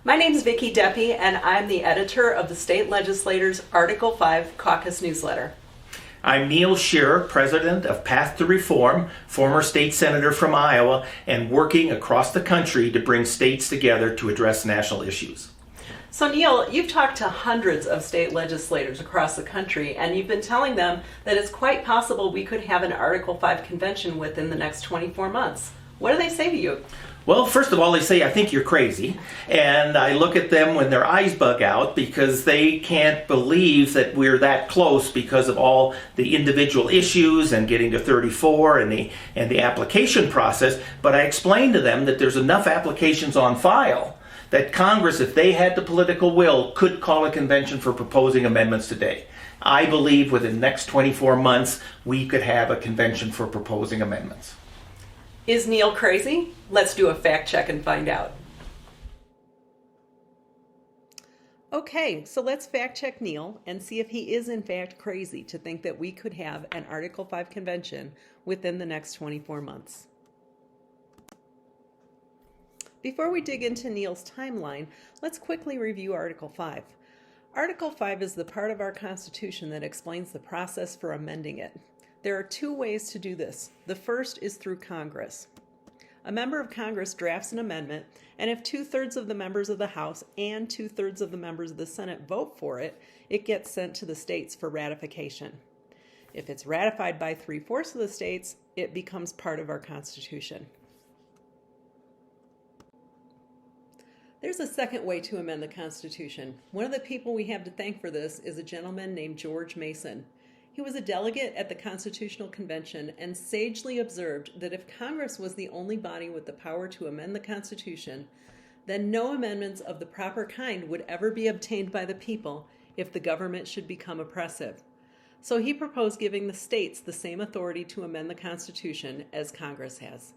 My name is Vickie Deppe, and I'm the editor of the State Legislators' Article 5 Caucus newsletter. I'm Neal Schuerer, president of Path to Reform, former state senator from Iowa, and working across the country to bring states together to address national issues. So Neal, you've talked to hundreds of state legislators across the country, and you've been telling them that it's quite possible we could have an Article 5 convention within the next 24 months. What do they say to you? Well, first of all, they say, I think you're crazy. And I look at them when their eyes bug out because they can't believe that we're that close because of all the individual issues and getting to 34 and the application process. But I explained to them that there's enough applications on file that Congress, if they had the political will, could call a convention for proposing amendments today. I believe within the next 24 months, we could have a convention for proposing amendments. Is Neal crazy? Let's do a fact check and find out. Okay, so let's fact check Neal and see if he is in fact crazy to think that we could have an Article 5 convention within the next 24 months. Before we dig into Neal's timeline, let's quickly review Article 5. Article 5 is the part of our Constitution that explains the process for amending it. There are two ways to do this. The first is through Congress. A member of Congress drafts an amendment, and if 2/3 of the members of the House and 2/3 of the members of the Senate vote for it, it gets sent to the states for ratification. If it's ratified by 3/4 of the states, it becomes part of our Constitution. There's a second way to amend the Constitution. One of the people we have to thank for this is a gentleman named George Mason. He was a delegate at the Constitutional Convention and sagely observed that if Congress was the only body with the power to amend the Constitution, then no amendments of the proper kind would ever be obtained by the people if the government should become oppressive. So he proposed giving the states the same authority to amend the Constitution as Congress has.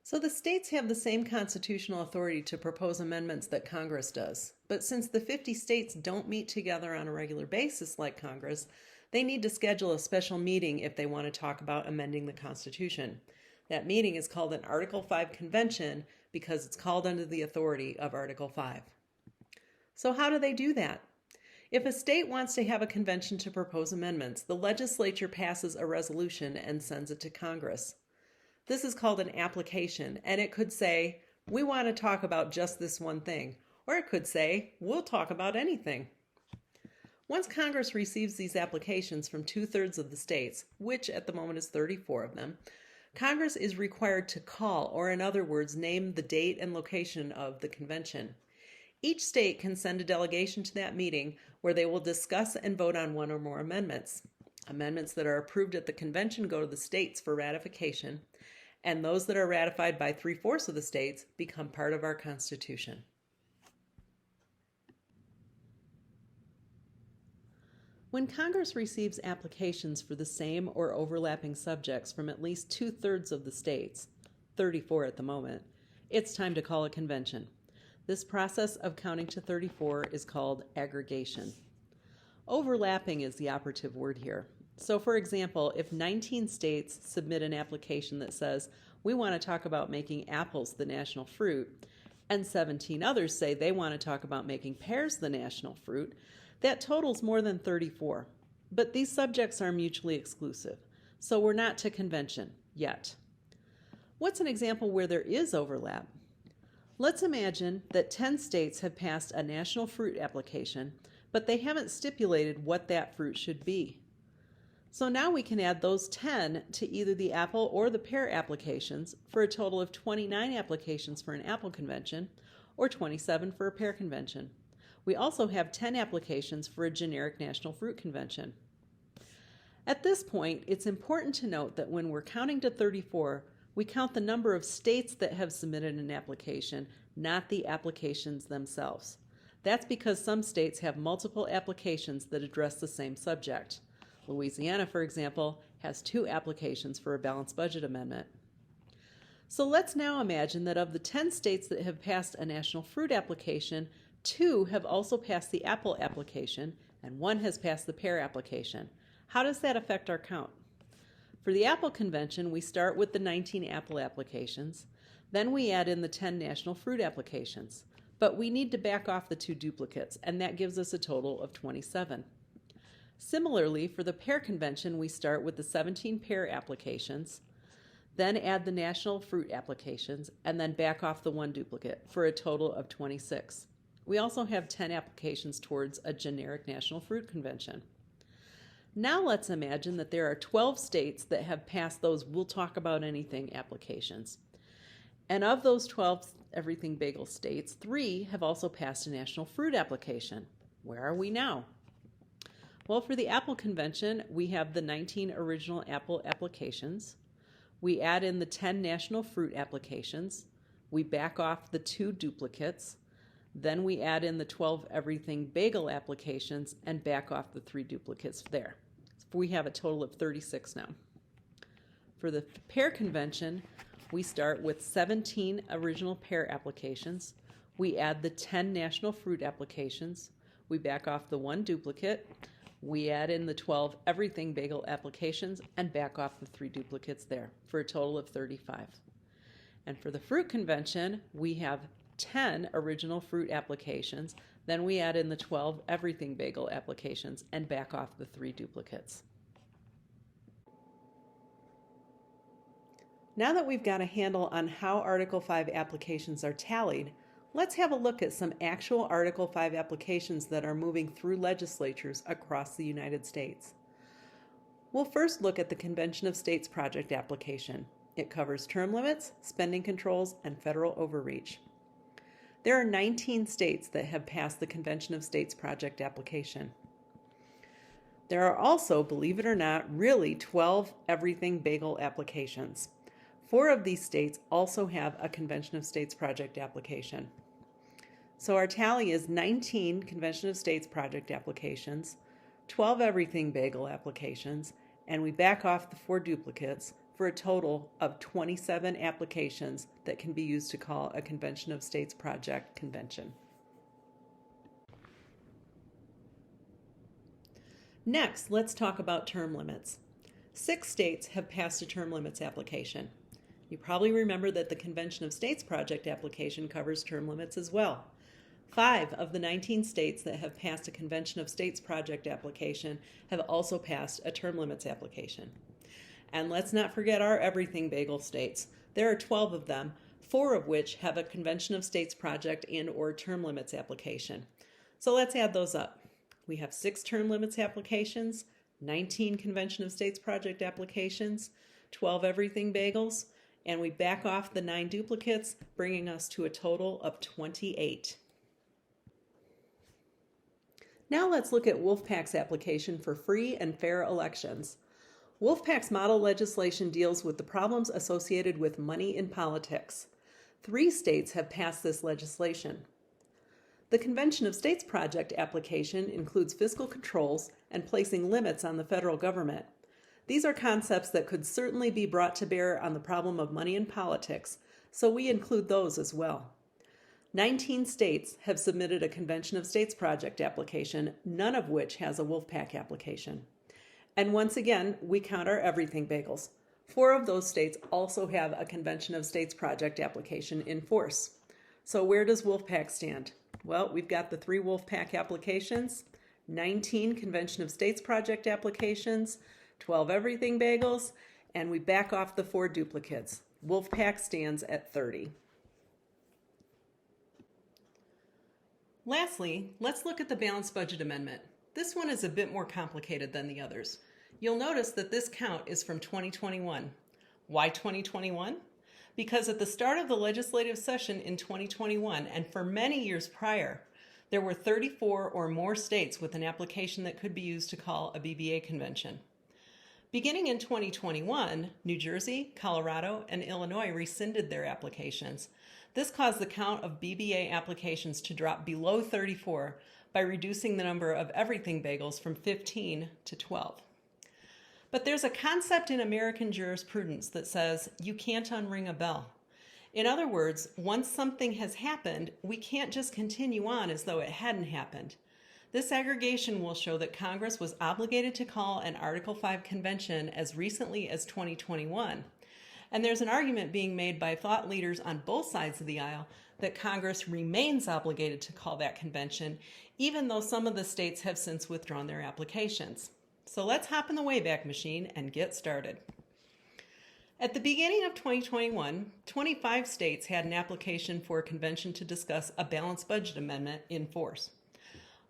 So the states have the same constitutional authority to propose amendments that Congress does. But since the 50 states don't meet together on a regular basis like Congress, they need to schedule a special meeting if they want to talk about amending the Constitution. That meeting is called an Article 5 convention because it's called under the authority of Article 5. So how do they do that? If a state wants to have a convention to propose amendments, the legislature passes a resolution and sends it to Congress. This is called an application, and it could say, we want to talk about just this one thing, or it could say, we'll talk about anything. Once Congress receives these applications from 2/3 of the states, which at the moment is 34 of them, Congress is required to call, or in other words, name the date and location of the convention. Each state can send a delegation to that meeting where they will discuss and vote on one or more amendments. Amendments that are approved at the convention go to the states for ratification, and those that are ratified by 3/4 of the states become part of our Constitution. When Congress receives applications for the same or overlapping subjects from at least 2/3 of the states, 34 at the moment, it's time to call a convention. This process of counting to 34 is called aggregation. Overlapping is the operative word here. So for example, if 19 states submit an application that says, we want to talk about making apples the national fruit, and 17 others say they want to talk about making pears the national fruit, that totals more than 34. But these subjects are mutually exclusive, so we're not to convention yet. What's an example where there is overlap? Let's imagine that 10 states have passed a national fruit application, but they haven't stipulated what that fruit should be. So now we can add those 10 to either the apple or the pear applications for a total of 29 applications for an apple convention or 27 for a pear convention. We also have 10 applications for a generic national fruit convention. At this point, it's important to note that when we're counting to 34, we count the number of states that have submitted an application, not the applications themselves. That's because some states have multiple applications that address the same subject. Louisiana, for example, has 2 applications for a balanced budget amendment. So let's now imagine that of the 10 states that have passed a national fruit application, 2 have also passed the apple application, and 1 has passed the pear application. How does that affect our count? For the apple convention, we start with the 19 apple applications. Then we add in the 10 national fruit applications. But we need to back off the 2 duplicates, and that gives us a total of 27. Similarly, for the pear convention, we start with the 17 pear applications, then add the national fruit applications, and then back off the 1 duplicate for a total of 26. We also have 10 applications towards a generic national fruit convention. Now let's imagine that there are 12 states that have passed those "we'll talk about anything" applications. And of those 12 everything bagel states, 3 have also passed a national fruit application. Where are we now? Well, for the apple convention, we have the 19 original apple applications. We add in the 10 national fruit applications. We back off the 2 duplicates. Then we add in the 12 everything bagel applications and back off the 3 duplicates there. So we have a total of 36 now. For the pear convention, we start with 17 original pear applications. We add the 10 national fruit applications. We back off the 1 duplicate. We add in the 12 everything bagel applications and back off the 3 duplicates there for a total of 35. And for the fruit convention, we have 10 original fruit applications. Then we add in the 12 everything bagel applications and back off the 3 duplicates. Now that we've got a handle on how Article 5 applications are tallied, let's have a look at some actual Article 5 applications that are moving through legislatures across the United States. We'll first look at the Convention of States project application. It covers term limits, spending controls, and federal overreach. There are 19 states that have passed the Convention of States project application. There are also, believe it or not, really 12 everything bagel applications. 4 of these states also have a Convention of States project application. So our tally is 19 Convention of States project applications, 12 everything bagel applications, and we back off the 4 duplicates for a total of 27 applications that can be used to call a Convention of States project convention. Next, let's talk about term limits. 6 states have passed a term limits application. You probably remember that the Convention of States project application covers term limits as well. 5 of the 19 states that have passed a Convention of States project application have also passed a term limits application. And let's not forget our everything bagel states. There are 12 of them, 4 of which have a Convention of States project and/or term limits application. So let's add those up. We have 6 term limits applications, 19 Convention of States project applications, 12 everything bagels, and we back off the 9 duplicates, bringing us to a total of 28. Now let's look at Wolfpack's application for free and fair elections. Wolfpack's model legislation deals with the problems associated with money in politics. 3 states have passed this legislation. The Convention of States project application includes fiscal controls and placing limits on the federal government. These are concepts that could certainly be brought to bear on the problem of money in politics, so we include those as well. 19 states have submitted a Convention of States project application, none of which has a Wolfpack application. And once again, we count our everything bagels. 4 of those states also have a Convention of States project application in force. So where does Wolfpack stand? Well, we've got the 3 Wolfpack applications, 19 Convention of States project applications, 12 everything bagels, and we back off the 4 duplicates. Wolfpack stands at 30. Lastly, let's look at the balanced budget amendment. This one is a bit more complicated than the others. You'll notice that this count is from 2021. Why 2021? Because at the start of the legislative session in 2021, and for many years prior, there were 34 or more states with an application that could be used to call a BBA convention. Beginning in 2021, New Jersey, Colorado, and Illinois rescinded their applications. This caused the count of BBA applications to drop below 34 by reducing the number of everything bagels from 15 to 12. But there's a concept in American jurisprudence that says you can't unring a bell. In other words, once something has happened, we can't just continue on as though it hadn't happened. This aggregation will show that Congress was obligated to call an Article 5 convention as recently as 2021. And there's an argument being made by thought leaders on both sides of the aisle that Congress remains obligated to call that convention, even though some of the states have since withdrawn their applications. So let's hop in the Wayback Machine and get started. At the beginning of 2021, 25 states had an application for a convention to discuss a balanced budget amendment in force.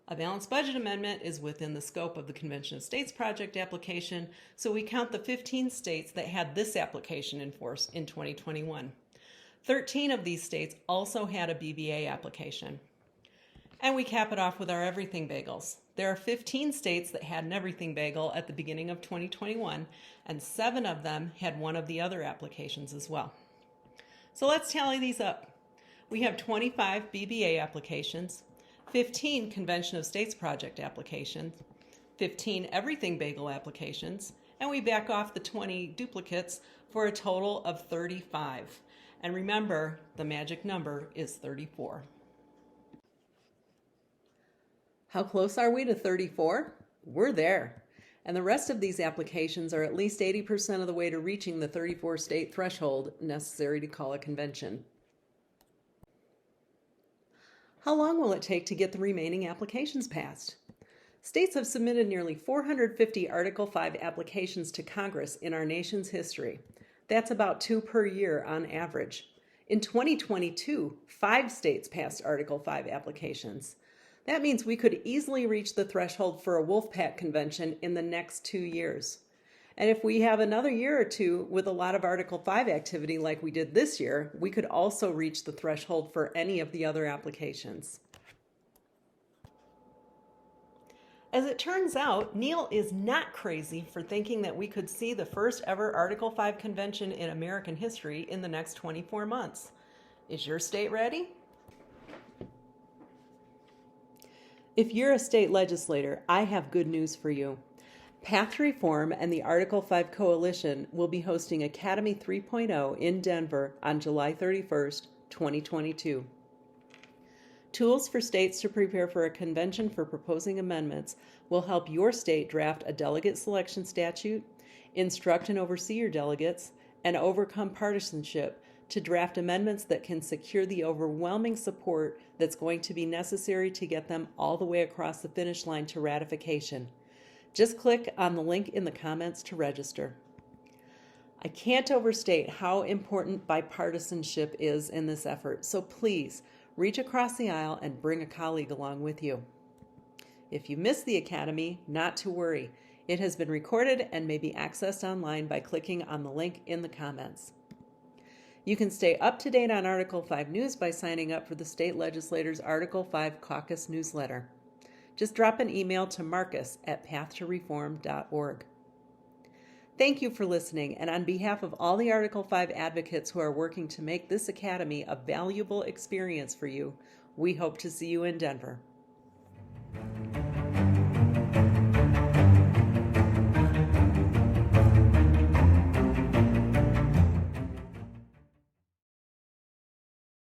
A balanced budget amendment is within the scope of the Convention of States Project application, so we count the 15 states that had this application in force in 2021. 13 of these states also had a BBA application. And we cap it off with our everything bagels. There are 15 states that had an everything bagel at the beginning of 2021, and 7 of them had one of the other applications as well. So let's tally these up. We have 25 BBA applications, 15 Convention of States Project applications, 15 everything bagel applications, and we back off the 20 duplicates for a total of 35. And remember, the magic number is 34. How close are we to 34? We're there. And the rest of these applications are at least 80% of the way to reaching the 34 state threshold necessary to call a convention. How long will it take to get the remaining applications passed? States have submitted nearly 450 Article 5 applications to Congress in our nation's history. That's about 2 per year on average. In 2022, 5 states passed Article 5 applications. That means we could easily reach the threshold for a Wolfpack convention in the next 2 years. And if we have another year or two with a lot of Article 5 activity like we did this year, we could also reach the threshold for any of the other applications. As it turns out, Neal is not crazy for thinking that we could see the first ever Article 5 convention in American history in the next 24 months. Is your state ready? If you're a state legislator, I have good news for you. Path to Reform and the Article 5 Coalition will be hosting Academy 3.0 in Denver on July 31st, 2022. Tools for states to prepare for a convention for proposing amendments will help your state draft a delegate selection statute, instruct and oversee your delegates, and overcome partisanship to draft amendments that can secure the overwhelming support that's going to be necessary to get them all the way across the finish line to ratification. Just click on the link in the comments to register. I can't overstate how important bipartisanship is in this effort, so please reach across the aisle and bring a colleague along with you. If you missed the Academy, not to worry. It has been recorded and may be accessed online by clicking on the link in the comments. You can stay up to date on Article 5 news by signing up for the State Legislators' Article 5 Caucus newsletter. Just drop an email to marcus@pathtoreform.org. Thank you for listening, and on behalf of all the Article 5 advocates who are working to make this Academy a valuable experience for you, we hope to see you in Denver.